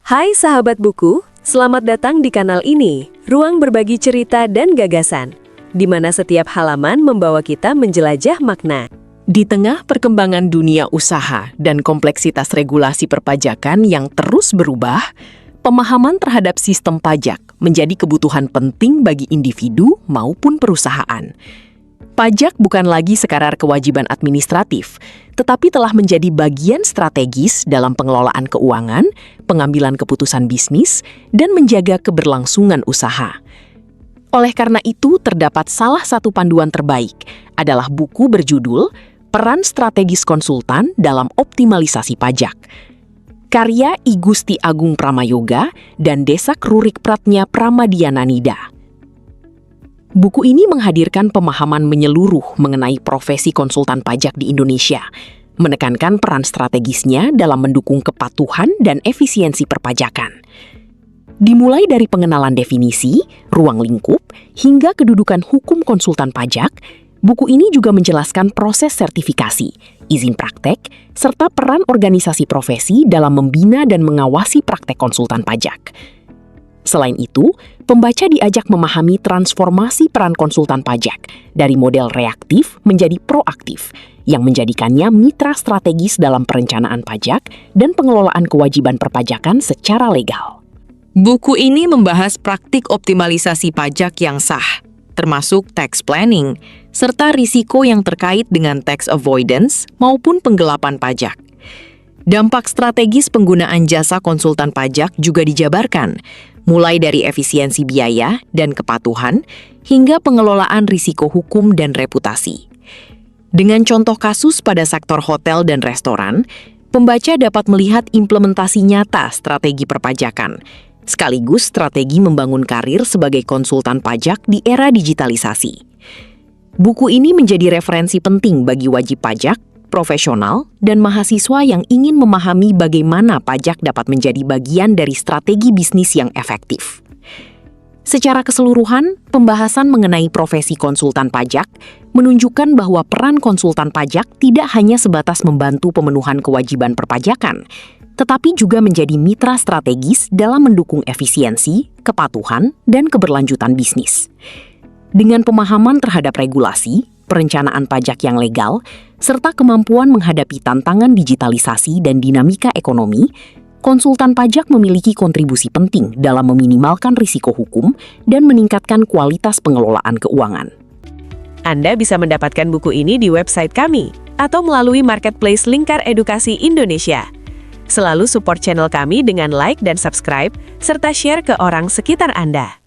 Hai sahabat buku, selamat datang di kanal ini, ruang berbagi cerita dan gagasan, di mana setiap halaman membawa kita menjelajah makna. Di tengah perkembangan dunia usaha dan kompleksitas regulasi perpajakan yang terus berubah, pemahaman terhadap sistem pajak menjadi kebutuhan penting bagi individu maupun perusahaan. Pajak bukan lagi sekadar kewajiban administratif, tetapi telah menjadi bagian strategis dalam pengelolaan keuangan, pengambilan keputusan bisnis, dan menjaga keberlangsungan usaha. Oleh karena itu, terdapat salah satu panduan terbaik adalah buku berjudul Peran Strategis Konsultan dalam Optimalisasi Pajak, karya I Gusti Agung Pramayoga dan Desak Rurik Pratnya Pramadiananida. Buku ini menghadirkan pemahaman menyeluruh mengenai profesi konsultan pajak di Indonesia, menekankan peran strategisnya dalam mendukung kepatuhan dan efisiensi perpajakan. Dimulai dari pengenalan definisi, ruang lingkup, hingga kedudukan hukum konsultan pajak, buku ini juga menjelaskan proses sertifikasi, izin praktek, serta peran organisasi profesi dalam membina dan mengawasi praktek konsultan pajak. Selain itu, pembaca diajak memahami transformasi peran konsultan pajak dari model reaktif menjadi proaktif, yang menjadikannya mitra strategis dalam perencanaan pajak dan pengelolaan kewajiban perpajakan secara legal. Buku ini membahas praktik optimalisasi pajak yang sah, termasuk tax planning, serta risiko yang terkait dengan tax avoidance maupun penggelapan pajak. Dampak strategis penggunaan jasa konsultan pajak juga dijabarkan, mulai dari efisiensi biaya dan kepatuhan hingga pengelolaan risiko hukum dan reputasi. Dengan contoh kasus pada sektor hotel dan restoran, pembaca dapat melihat implementasi nyata strategi perpajakan, sekaligus strategi membangun karir sebagai konsultan pajak di era digitalisasi. Buku ini menjadi referensi penting bagi wajib pajak, profesional, dan mahasiswa yang ingin memahami bagaimana pajak dapat menjadi bagian dari strategi bisnis yang efektif. Secara keseluruhan, pembahasan mengenai profesi konsultan pajak menunjukkan bahwa peran konsultan pajak tidak hanya sebatas membantu pemenuhan kewajiban perpajakan, tetapi juga menjadi mitra strategis dalam mendukung efisiensi, kepatuhan, dan keberlanjutan bisnis. Dengan pemahaman terhadap regulasi, perencanaan pajak yang legal, serta kemampuan menghadapi tantangan digitalisasi dan dinamika ekonomi, konsultan pajak memiliki kontribusi penting dalam meminimalkan risiko hukum dan meningkatkan kualitas pengelolaan keuangan. Anda bisa mendapatkan buku ini di website kami atau melalui marketplace Lingkar Edukasi Indonesia. Selalu support channel kami dengan like dan subscribe, serta share ke orang sekitar Anda.